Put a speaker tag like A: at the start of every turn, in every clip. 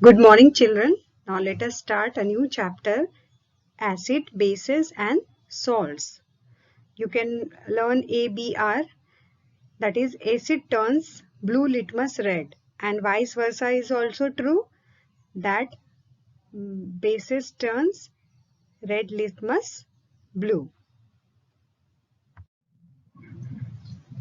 A: Good morning, children. Now let us start a new chapter, acid, bases and salts. You can learn ABR, that is acid turns blue litmus red, and vice versa is also true that bases turns red litmus blue.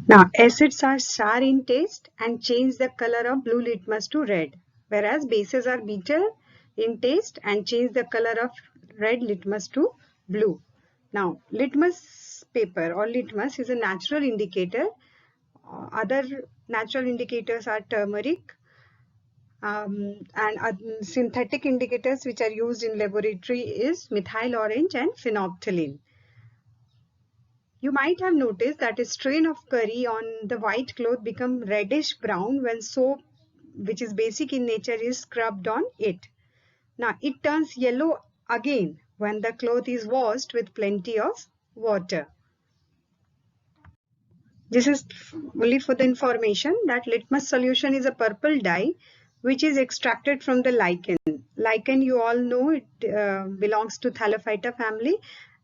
A: Now acids are sour in taste and change the color of blue litmus to red, whereas bases are bitter in taste and change the color of red litmus to blue. Now litmus paper or litmus is a natural indicator. Other natural indicators are turmeric and synthetic indicators which are used in laboratory is methyl orange and phenolphthalein. You might have noticed that a strain of curry on the white cloth become reddish brown when soap, which is basic in nature, is scrubbed on it. Now it turns yellow again when the cloth is washed with plenty of water. This is only for the information that litmus solution is a purple dye which is extracted from the lichen. Lichen, you all know, it belongs to Thallophyta family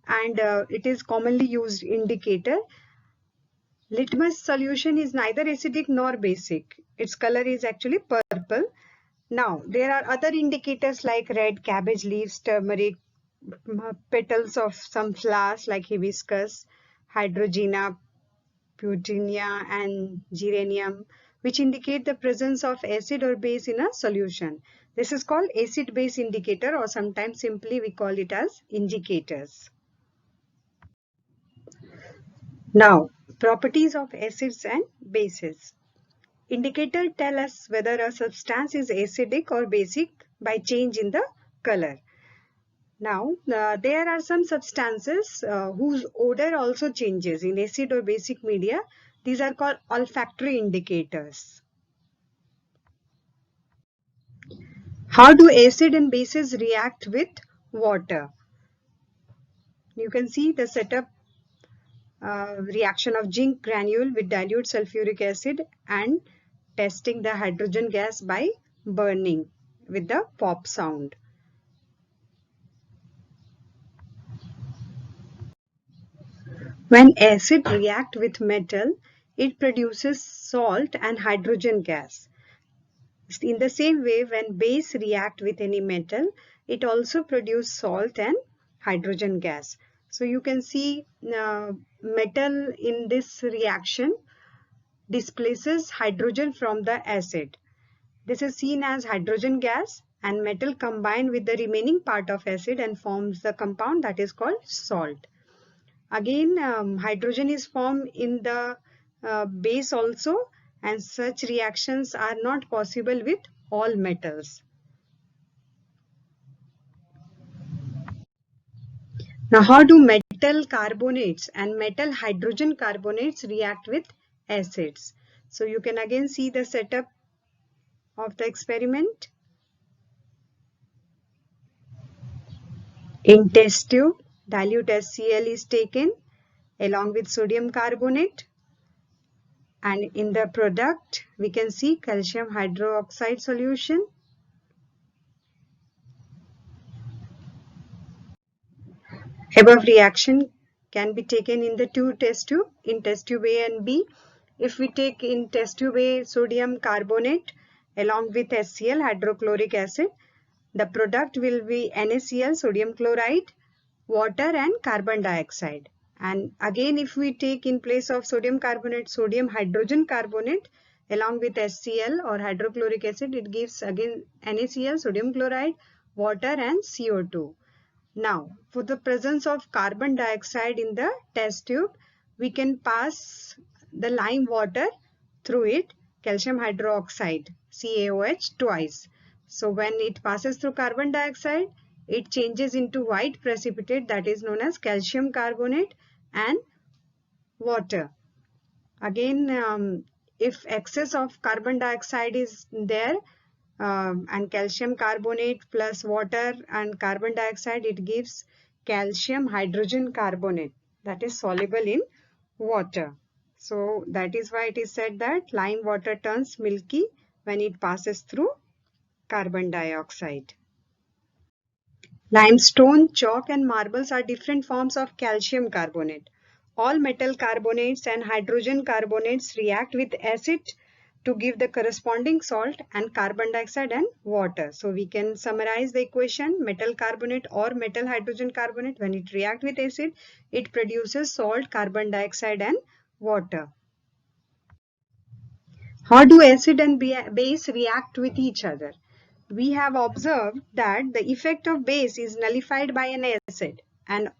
A: and it is commonly used indicator. Litmus solution is neither acidic nor basic. Its color is actually purple. Now, there are other indicators like red cabbage leaves, turmeric, petals of some flowers like hibiscus, hydrogena, putinea, and geranium, which indicate the presence of acid or base in a solution. This is called acid-base indicator, or sometimes simply we call it as indicators. Now, properties of acids and bases. Indicators tell us whether a substance is acidic or basic by change in the color. Now, there are some substances whose odor also changes in acid or basic media. These are called olfactory indicators. How do acid and bases react with water? You can see the setup reaction of zinc granule with dilute sulfuric acid and testing the hydrogen gas by burning with the pop sound. When acid react with metal, it produces salt and hydrogen gas. In the same way, when base react with any metal, it also produces salt and hydrogen gas. So you can see metal in this reaction displaces hydrogen from the acid. This is seen as hydrogen gas, and metal combine with the remaining part of acid and forms the compound that is called salt. Again, hydrogen is formed in the base also, and such reactions are not possible with all metals. Now, how do metal carbonates and metal hydrogen carbonates react with acids? So you can again see the setup of the experiment. In test tube, dilute HCl is taken along with sodium carbonate, and in the product we can see calcium hydroxide solution. Above reaction can be taken in the two test tube, in test tube A and B. If we take in test tube A sodium carbonate along with HCl, hydrochloric acid, the product will be NaCl, sodium chloride, water and carbon dioxide. And again, if we take in place of sodium carbonate, sodium hydrogen carbonate along with HCl or hydrochloric acid, it gives again NaCl, sodium chloride, water and CO2. Now, for the presence of carbon dioxide in the test tube, we can pass the lime water through it, calcium hydroxide, CaOH twice. So when it passes through carbon dioxide, it changes into white precipitate that is known as calcium carbonate and water. Again, if excess of carbon dioxide is there, and calcium carbonate plus water and carbon dioxide, it gives calcium hydrogen carbonate that is soluble in water. So that is why it is said that lime water turns milky when it passes through carbon dioxide. Limestone, chalk and marbles are different forms of calcium carbonate. All metal carbonates and hydrogen carbonates react with acid to give the corresponding salt and carbon dioxide and water. So we can summarize the equation: metal carbonate or metal hydrogen carbonate, when it reacts with acid, it produces salt, carbon dioxide and water. How do acid and base react with each other? We have observed that the effect of base is nullified by an acid, and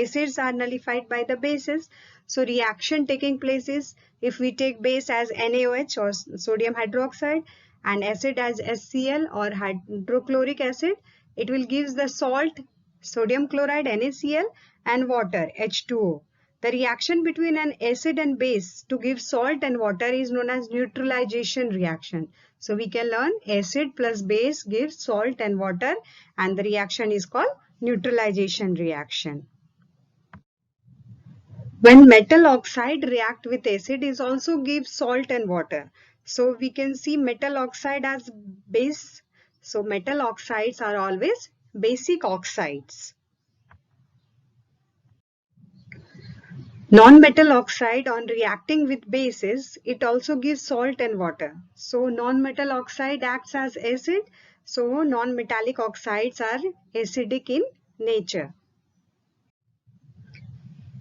A: acids are nullified by the bases. So reaction taking place is, if we take base as NaOH or sodium hydroxide and acid as HCl or hydrochloric acid, it will give the salt, sodium chloride NaCl, and water H2O. The reaction between an acid and base to give salt and water is known as neutralization reaction. So we can learn acid plus base gives salt and water, and the reaction is called neutralization reaction. When metal oxide react with acid, it also gives salt and water. So we can see metal oxide as base. So metal oxides are always basic oxides. Non-metal oxide, on reacting with bases, it also gives salt and water. So non-metal oxide acts as acid. So non-metallic oxides are acidic in nature.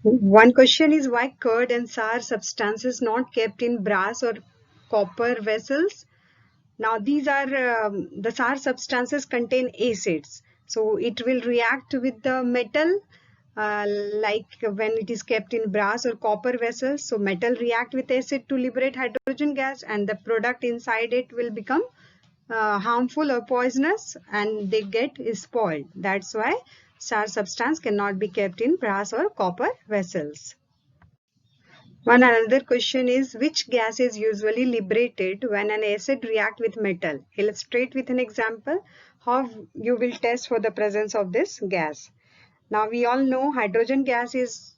A: One question is, why curd and sour substances not kept in brass or copper vessels? Now these are the sour substances contain acids. So it will react with the metal like when it is kept in brass or copper vessels. So metal react with acid to liberate hydrogen gas, and the product inside it will become harmful or poisonous, and they get spoiled. That's why sour substance cannot be kept in brass or copper vessels. One another question is, which gas is usually liberated when an acid reacts with metal? Illustrate with an example how you will test for the presence of this gas. Now we all know hydrogen gas is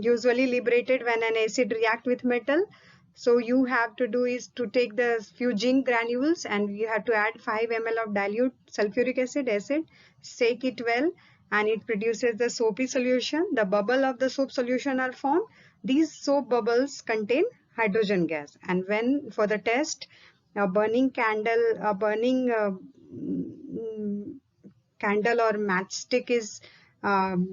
A: usually liberated when an acid reacts with metal. So you have to do is to take the few zinc granules and you have to add 5 ml of dilute sulfuric acid, shake it well, and it produces the soapy solution. The bubble of the soap solution are formed. These soap bubbles contain hydrogen gas, and when for the test, a burning candle or matchstick is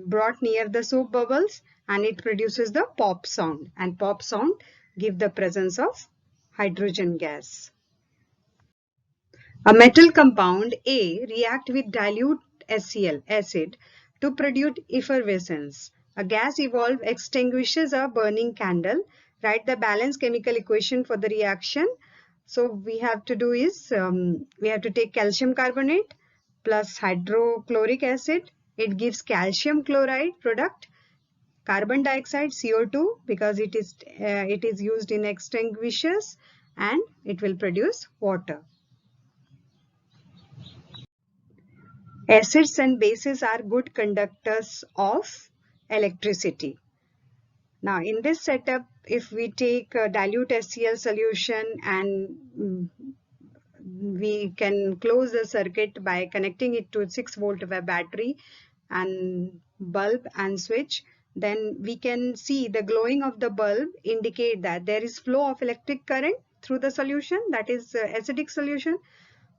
A: brought near the soap bubbles, and it produces the pop sound, and pop sound give the presence of hydrogen gas. A metal compound A react with dilute HCl acid to produce effervescence. A gas evolved extinguishes a burning candle. Write the balanced chemical equation for the reaction. So we have to do is we have to take calcium carbonate plus hydrochloric acid. It gives calcium chloride product, carbon dioxide CO2 because it is used in extinguishers, and it will produce water. Acids and bases are good conductors of electricity. Now in this setup, if we take a dilute HCl solution and we can close the circuit by connecting it to a 6-volt battery and bulb and switch, then we can see the glowing of the bulb indicate that there is flow of electric current through the solution, that is acidic solution.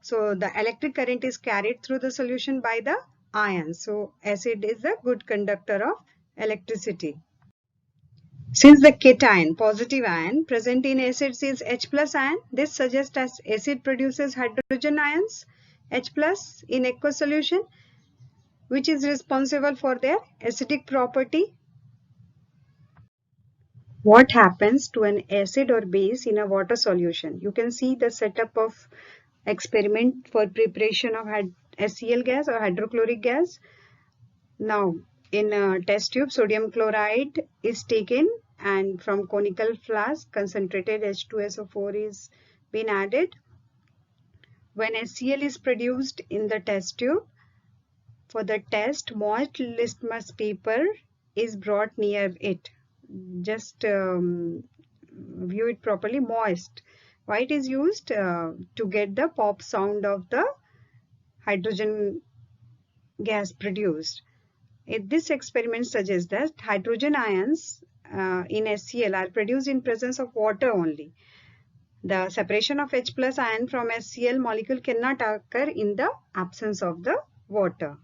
A: So the electric current is carried through the solution by the ions. So acid is a good conductor of electricity. Since the cation, positive ion, present in acids is H plus ion, this suggests as acid produces hydrogen ions, H plus in aqueous solution, which is responsible for their acidic property. What happens to an acid or base in a water solution? You can see the setup of experiment for preparation of HCl gas or hydrochloric gas. Now in a test tube, sodium chloride is taken, and from conical flask concentrated H2SO4 is been added. When HCl is produced in the test tube, for the test, moist litmus paper is brought near it. Just view it properly, moist. Why it is used? To get the pop sound of the hydrogen gas produced. This experiment suggests that hydrogen ions in HCl are produced in presence of water only. The separation of H plus ion from HCl molecule cannot occur in the absence of the water.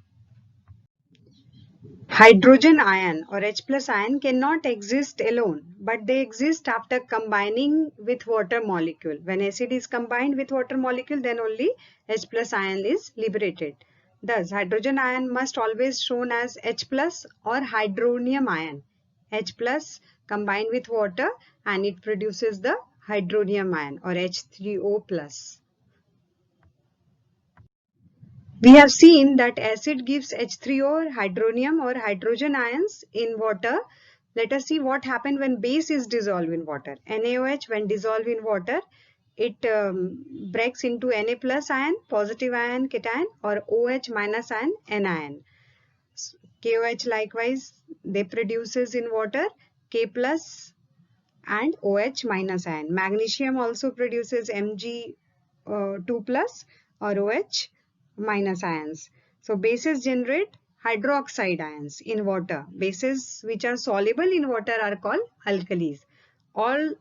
A: Hydrogen ion or H plus ion cannot exist alone, but they exist after combining with water molecule. When acid is combined with water molecule, then only H plus ion is liberated. Thus, hydrogen ion must always shown as H plus or hydronium ion. H plus combined with water and it produces the hydronium ion or H3O plus. We have seen that acid gives H3O or hydronium or hydrogen ions in water. Let us see what happens when base is dissolved in water. NaOH, when dissolved in water, it breaks into Na plus ion, positive ion, cation, or OH minus ion, anion. KOH likewise, they produces in water K plus and OH minus ion. Magnesium also produces Mg2 plus or OH minus ions. So bases generate hydroxide ions in water. Bases which are soluble in water are called alkalis. All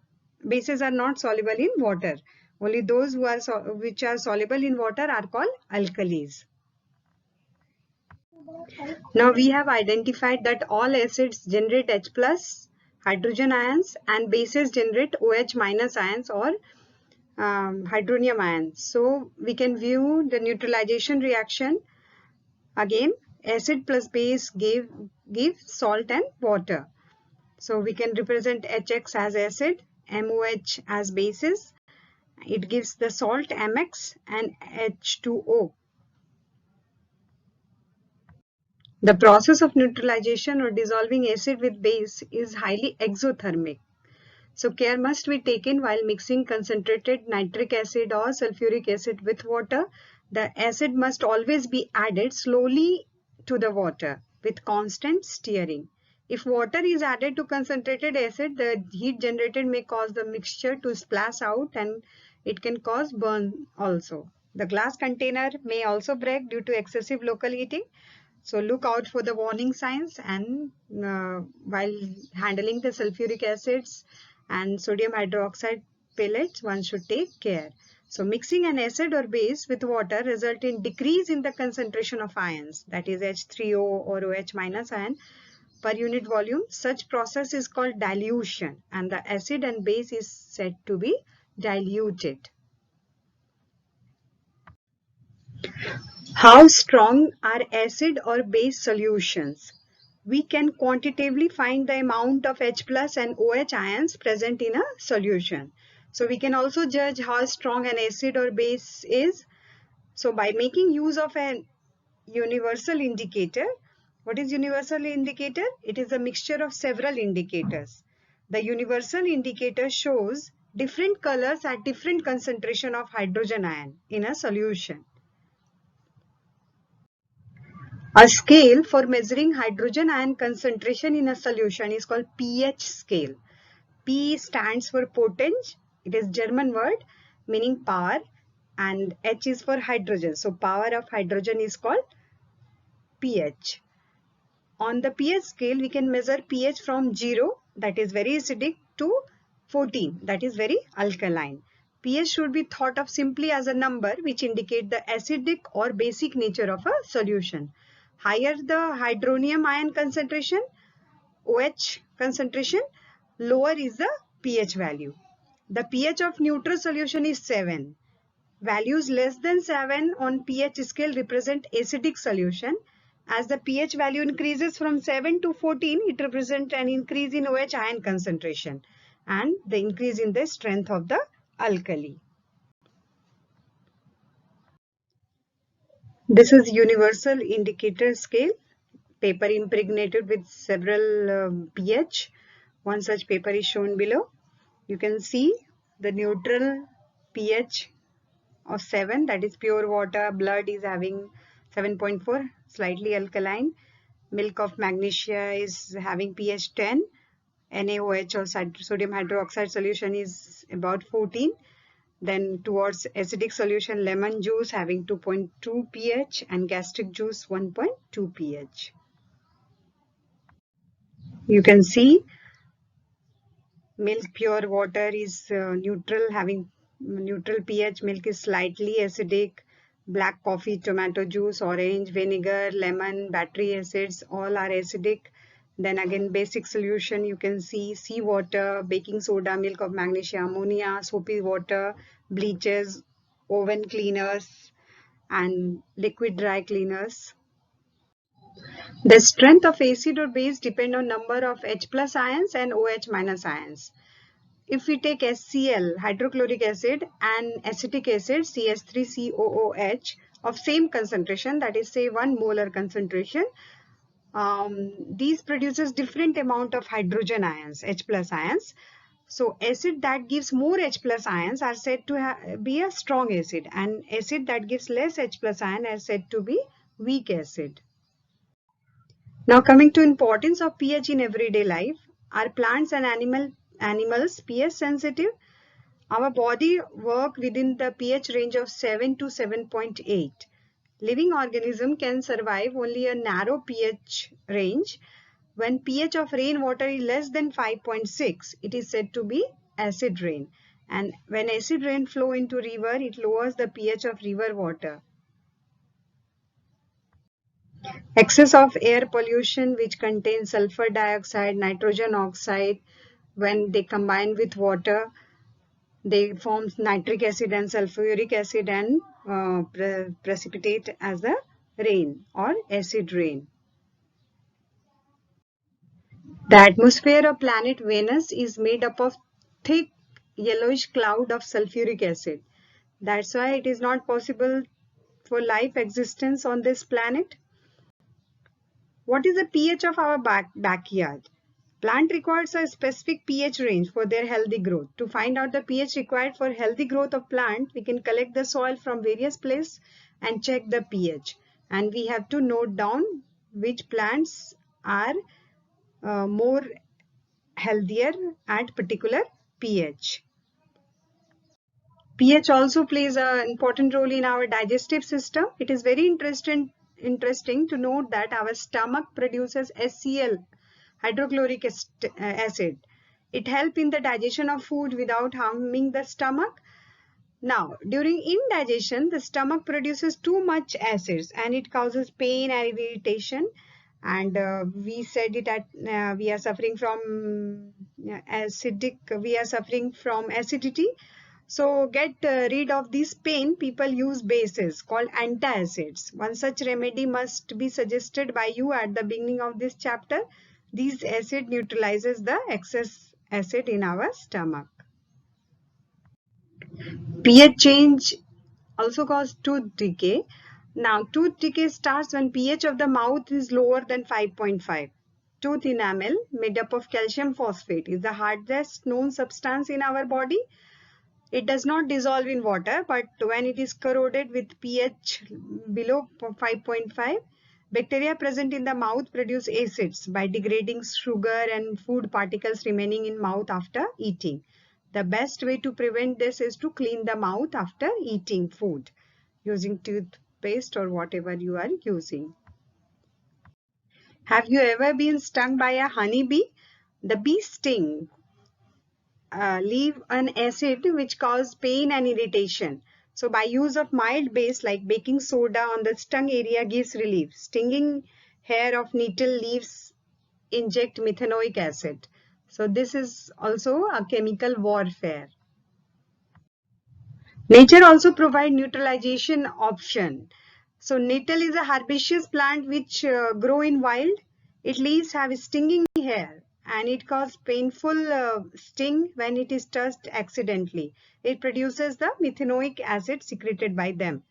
A: bases are not soluble in water. Only those which are soluble in water are called alkalis. Now we have identified that all acids generate H plus hydrogen ions and bases generate OH minus ions or hydronium ions. So we can view the neutralization reaction. Again, acid plus base give salt and water. So we can represent HX as acid, MOH as bases. It gives the salt MX and H2O. The process of neutralization or dissolving acid with base is highly exothermic. So care must be taken while mixing concentrated nitric acid or sulfuric acid with water. The acid must always be added slowly to the water with constant stirring. If water is added to concentrated acid, the heat generated may cause the mixture to splash out and it can cause burn also. The glass container may also break due to excessive local heating. So look out for the warning signs, and while handling the sulfuric acids and sodium hydroxide pellets, one should take care. So mixing an acid or base with water result in decrease in the concentration of ions, that is H3O or OH minus ion per unit volume. Such process is called dilution and the acid and base is said to be diluted. How strong are acid or base solutions? We can quantitatively find the amount of H plus and OH ions present in a solution. So we can also judge how strong an acid or base is. So by making use of an universal indicator. What is universal indicator? It is a mixture of several indicators. The universal indicator shows different colors at different concentration of hydrogen ion in a solution. A scale for measuring hydrogen ion concentration in a solution is called pH scale. P stands for potenge. It is German word meaning power, and H is for hydrogen. So power of hydrogen is called pH. On the pH scale, we can measure pH from 0, that is very acidic, to 14, that is very alkaline. pH should be thought of simply as a number which indicate the acidic or basic nature of a solution. Higher the hydronium ion concentration, OH concentration, lower is the pH value. The pH of neutral solution is 7. Values less than 7 on pH scale represent acidic solution. As the pH value increases from 7 to 14, it represents an increase in OH ion concentration and the increase in the strength of the alkali. This is universal indicator scale, paper impregnated with several pH. One such paper is shown below. You can see the neutral pH of 7, that is pure water. Blood is having 7.4, slightly alkaline. Milk of magnesia is having pH 10. NaOH or sodium hydroxide solution is about 14. Then towards acidic solution, lemon juice having 2.2 pH and gastric juice 1.2 pH. You can see milk pure water is neutral, having neutral pH. Milk is slightly acidic. Black coffee, tomato juice, orange, vinegar, lemon, battery acids, all are acidic. Then again basic solution, you can see sea water, baking soda, milk of magnesia, ammonia, soapy water, bleaches, oven cleaners and liquid dry cleaners. The strength of acid or base depend on number of H plus ions and OH minus ions. If we take HCl, hydrochloric acid, and acetic acid, CH3COOH, of same concentration, that is say 1 molar concentration, these produces different amount of hydrogen ions, H plus ions. So acid that gives more H plus ions are said to be a strong acid, and acid that gives less H plus ion are said to be weak acid. Now coming to importance of pH in everyday life, are plants and animals pH sensitive? Our body work within the pH range of 7 to 7.8. Living organism can survive only a narrow pH range. When pH of rainwater is less than 5.6, it is said to be acid rain. And when acid rain flow into river, it lowers the pH of river water. Excess of air pollution which contains sulfur dioxide, nitrogen oxide, when they combine with water, they form nitric acid and sulfuric acid and precipitate as a rain or acid rain. The atmosphere of planet Venus is made up of thick yellowish cloud of sulfuric acid. That's why it is not possible for life existence on this planet. What is the pH of our backyard? Plant requires a specific pH range for their healthy growth. To find out the pH required for healthy growth of plant, we can collect the soil from various places and check the pH. And we have to note down which plants are more healthier at particular pH. pH also plays an important role in our digestive system. It is very interesting to note that our stomach produces HCl, hydrochloric acid. It helps in the digestion of food without harming the stomach. Now, during indigestion, the stomach produces too much acids and it causes pain and irritation. And we said it at we are suffering from acidity. So get rid of this pain, people use bases called antacids. One such remedy must be suggested by you at the beginning of this chapter. This acid neutralizes the excess acid in our stomach. pH change also causes tooth decay. Now, tooth decay starts when pH of the mouth is lower than 5.5. Tooth enamel, made up of calcium phosphate, is the hardest known substance in our body. It does not dissolve in water, but when it is corroded with pH below 5.5, bacteria present in the mouth produce acids by degrading sugar and food particles remaining in mouth after eating. The best way to prevent this is to clean the mouth after eating food using toothpaste or whatever you are using. Have you ever been stung by a honeybee? The bee sting leave an acid which causes pain and irritation. So by use of mild base like baking soda on the stung area gives relief. Stinging hair of nettle leaves inject methanoic acid. So this is also a chemical warfare. Nature also provides neutralization option. So nettle is a herbaceous plant which grow in wild. Its leaves have stinging hair and it causes painful sting when it is touched accidentally. It produces the methanoic acid secreted by them.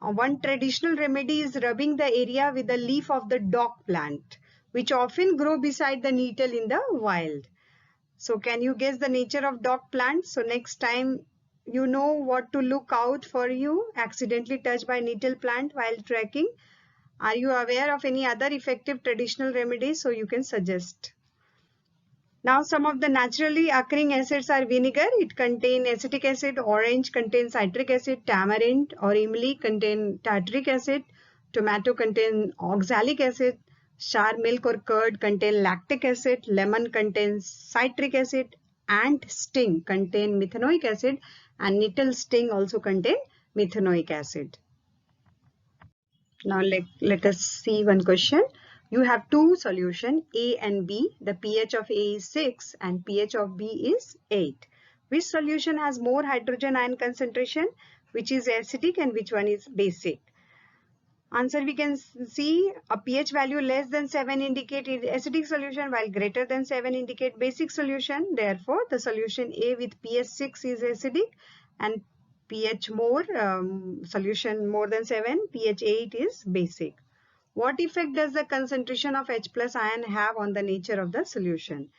A: One traditional remedy is rubbing the area with the leaf of the dock plant, which often grow beside the nettle in the wild. So can you guess the nature of dock plant? So next time you know what to look out for you accidentally touched by nettle plant while trekking. Are you aware of any other effective traditional remedies? So you can suggest. Now some of the naturally occurring acids are vinegar. It contains acetic acid. Orange contains citric acid. Tamarind or imli contain tartaric acid. Tomato contain oxalic acid. Sour milk or curd contain lactic acid. Lemon contains citric acid. Ant sting contain methanoic acid, and nettle sting also contain methanoic acid. Now let us see one question. You have two solutions, A and B. The pH of A is 6 and pH of B is 8. Which solution has more hydrogen ion concentration? Which is acidic and which one is basic? Answer, we can see a pH value less than 7 indicate acidic solution, while greater than 7 indicate basic solution. Therefore, the solution A with pH 6 is acidic, and pH more solution more than 7, pH 8 is basic. What effect does the concentration of H plus ion have on the nature of the solution?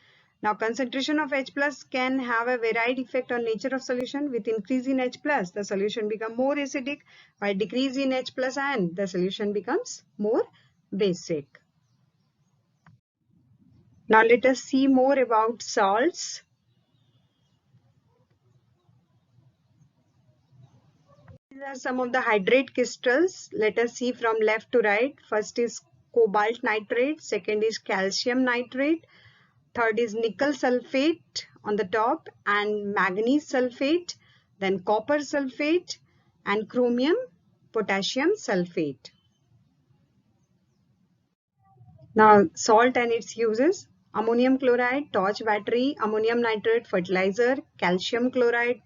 A: Now, concentration of H plus can have a varied effect on nature of solution. With increase in H plus, the solution becomes more acidic. By decrease in H plus ion, the solution becomes more basic. Now, let us see more about salts. These are some of the hydrate crystals. Let us see from left to right. First is cobalt nitrate. Second is calcium nitrate. Third is nickel sulfate on the top, and manganese sulfate, then copper sulfate, and chromium potassium sulfate. Now, salt and its uses: ammonium chloride, torch battery; ammonium nitrate, fertilizer; calcium chloride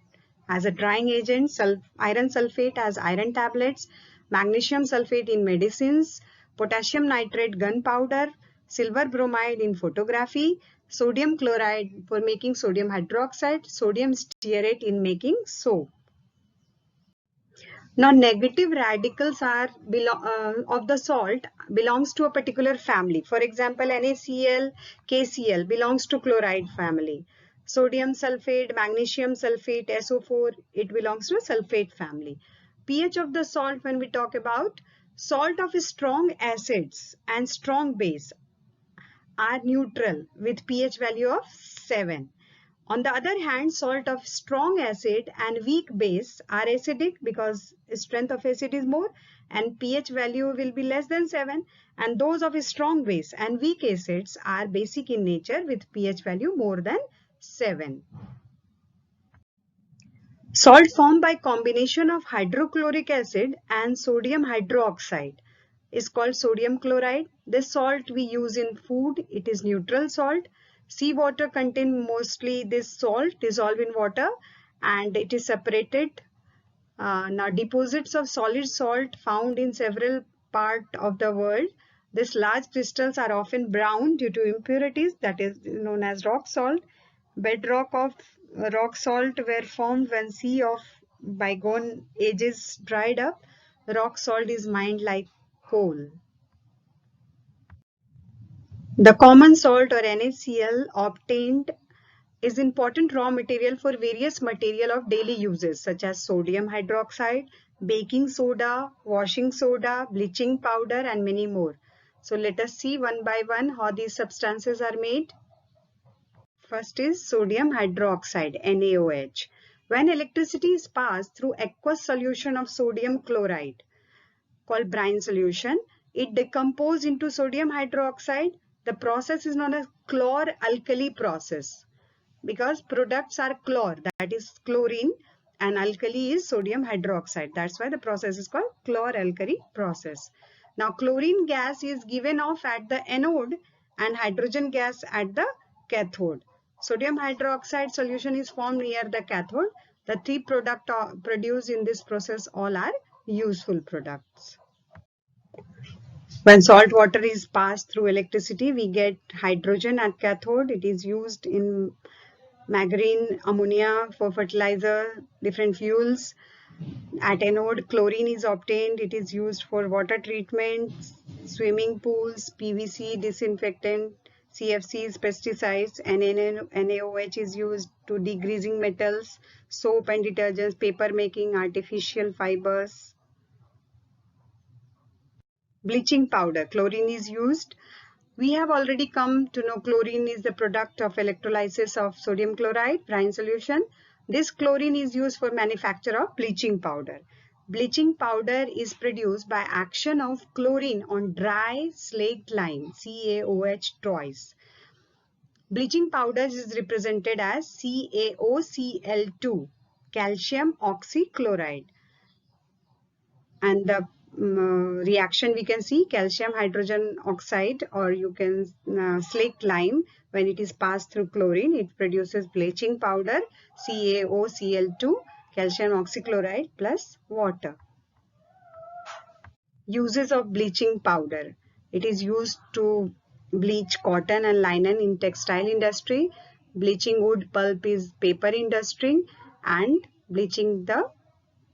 A: as a drying agent; iron sulfate as iron tablets; magnesium sulfate in medicines; potassium nitrate gunpowder; silver bromide in photography; sodium chloride for making sodium hydroxide; sodium stearate in making soap. Now, negative radicals are of the salt belongs to a particular family. For example, NaCl, KCl belongs to chloride family. Sodium sulfate, magnesium sulfate, SO4, it belongs to sulfate family. pH of the salt, when we talk about salt of strong acids and strong base are neutral with pH value of 7. On the other hand, salt of strong acid and weak base are acidic because strength of acid is more and pH value will be less than 7, and those of strong base and weak acids are basic in nature with pH value more than 7. Salt formed by combination of hydrochloric acid and sodium hydroxide is called sodium chloride. This salt we use in food. It is neutral salt. Seawater contains mostly this salt dissolved in water, and it is separated. Now, deposits of solid salt found in several parts of the world. These large crystals are often brown due to impurities, that is known as rock salt. Bedrock of rock salt were formed when sea of bygone ages dried up. Rock salt is mined like coal. The common salt or NaCl obtained is important raw material for various material of daily uses such as sodium hydroxide, baking soda, washing soda, bleaching powder, and many more. So let us see one by one how these substances are made. First is sodium hydroxide, NaOH. When electricity is passed through aqueous solution of sodium chloride called brine solution, it decomposes into sodium hydroxide. The process is known as chlor-alkali process because products are chlor, that is chlorine, and alkali is sodium hydroxide. That's why the process is called chlor-alkali process. Now, chlorine gas is given off at the anode and hydrogen gas at the cathode. Sodium hydroxide solution is formed near the cathode. The three products produced in this process all are useful products. When salt water is passed through electricity, we get hydrogen at cathode. It is used in margarine, ammonia for fertilizer, different fuels. At anode, chlorine is obtained. It is used for water treatment, swimming pools, PVC, disinfectant, CFCs, pesticides, and NaOH is used to degreasing metals, soap and detergents, paper making, artificial fibers. Bleaching powder, chlorine is used We have already come to know chlorine is the product of electrolysis of sodium chloride, brine solution. This chlorine is used for manufacture of bleaching powder. Bleaching powder is produced by action of chlorine on dry slaked lime, CaOH twice. Bleaching powder is represented as CaOCl2, calcium oxychloride. And the reaction we can see calcium hydrogen oxide, or you can slaked lime, when it is passed through chlorine, it produces bleaching powder, CaOCl2, calcium oxychloride plus water. Uses of bleaching powder. It is used to bleach cotton and linen in textile industry. Bleaching wood pulp is paper industry, and bleaching the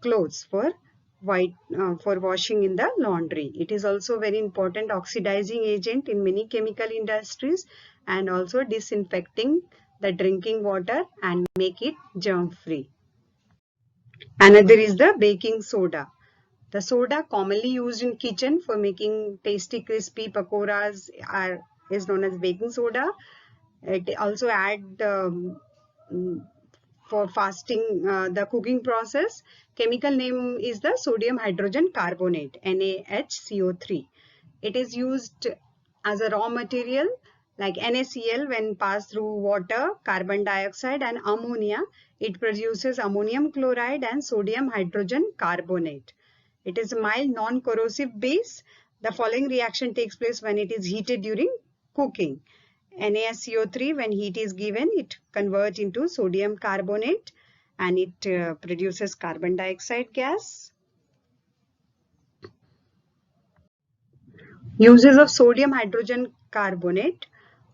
A: clothes for washing in the laundry. It is also very important oxidizing agent in many chemical industries, and also disinfecting the drinking water and make it germ free. Another is the baking soda. The soda commonly used in kitchen for making tasty crispy pakoras is known as baking soda. It also add for fasting the cooking process. Chemical name is the sodium hydrogen carbonate, NaHCO3. It is used as a raw material like NaCl. When passed through water, carbon dioxide and ammonia, it produces ammonium chloride and sodium hydrogen carbonate. It is a mild non-corrosive base. The following reaction takes place when it is heated during cooking. NaCO3, when heat is given, it converts into sodium carbonate and it produces carbon dioxide gas. Uses of sodium hydrogen carbonate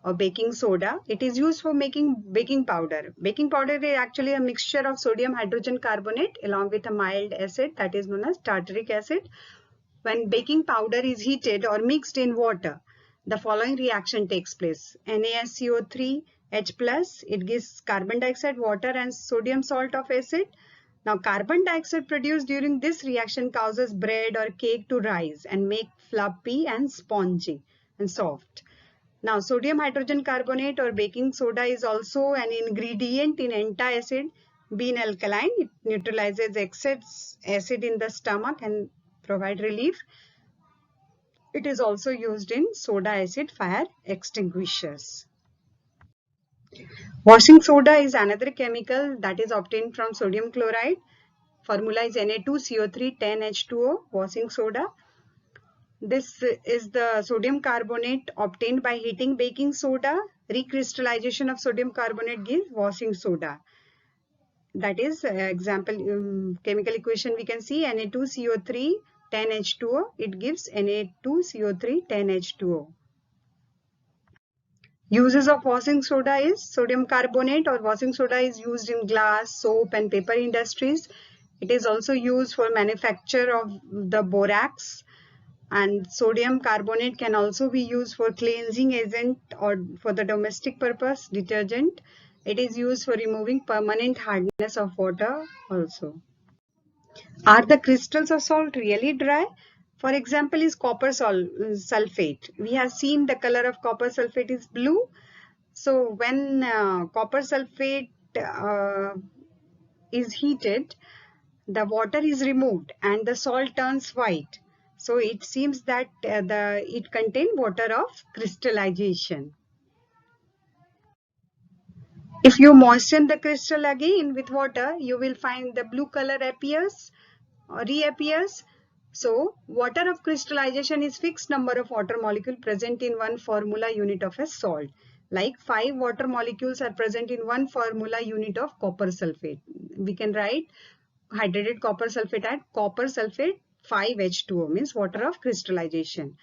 A: or baking soda. It is used for making baking powder. Baking powder is actually a mixture of sodium hydrogen carbonate along with a mild acid that is known as tartaric acid. When baking powder is heated or mixed in water, the following reaction takes place. NaSCO3 H+, it gives carbon dioxide, water and sodium salt of acid. Now carbon dioxide produced during this reaction causes bread or cake to rise and make fluffy and spongy and soft. Now sodium hydrogen carbonate or baking soda is also an ingredient in antacid bean alkaline. It neutralizes excess acid in the stomach and provide relief. It is also used in soda acid fire extinguishers. Washing soda is another chemical that is obtained from sodium chloride. Formula is Na2CO3 10H2O, washing soda. This is the sodium carbonate obtained by heating baking soda. Recrystallization of sodium carbonate gives washing soda. That is example chemical equation we can see Na2CO3 10H2O. It gives Na2CO3 10H2O. Uses of washing soda is sodium carbonate or washing soda is used in glass, soap and paper industries. It is also used for manufacture of the borax, and sodium carbonate can also be used for cleansing agent or for the domestic purpose detergent. It is used for removing permanent hardness of water also. Are the crystals of salt really dry? For example, is copper sulfate. We have seen the color of copper sulfate is blue. So when copper sulfate is heated, the water is removed and the salt turns white. So it seems that it contains water of crystallization. If you moisten the crystal again with water, you will find the blue color appears or reappears. So water of crystallization is fixed number of water molecule present in one formula unit of a salt. Like 5 water molecules are present in one formula unit of copper sulfate. We can write hydrated copper sulfate at copper sulfate 5H2O, means water of crystallization.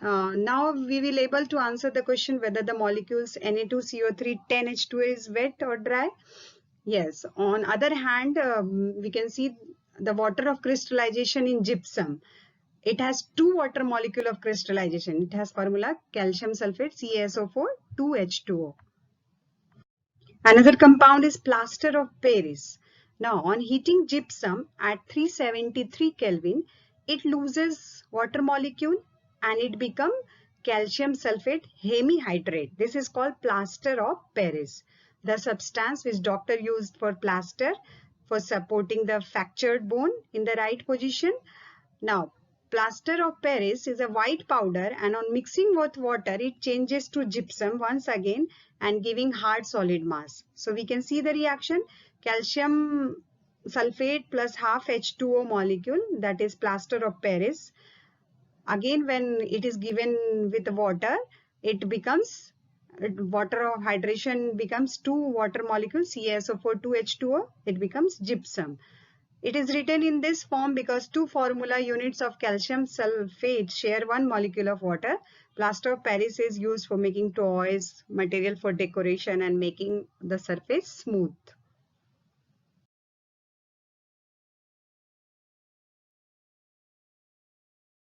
A: Now we will able to answer the question whether the molecules Na2CO3 10H2O is wet or dry. Yes. On other hand, we can see the water of crystallization in gypsum. It has 2 water molecule of crystallization. It has formula calcium sulfate CaSO4 2H2O. Another compound is plaster of Paris. Now on heating gypsum at 373 Kelvin, it loses water molecule and it becomes calcium sulfate hemihydrate. This is called plaster of Paris. The substance which doctor used for plaster for supporting the fractured bone in the right position. Now, plaster of Paris is a white powder, and on mixing with water, it changes to gypsum once again and giving hard solid mass. So we can see the reaction. Calcium sulfate plus half H2O molecule, that is plaster of Paris. Again, when it is given with water, it becomes water of hydration becomes 2 water molecules, CaSO4 2H2O, it becomes gypsum. It is written in this form because 2 formula units of calcium sulfate share 1 molecule of water. Plaster of Paris is used for making toys, material for decoration, and making the surface smooth.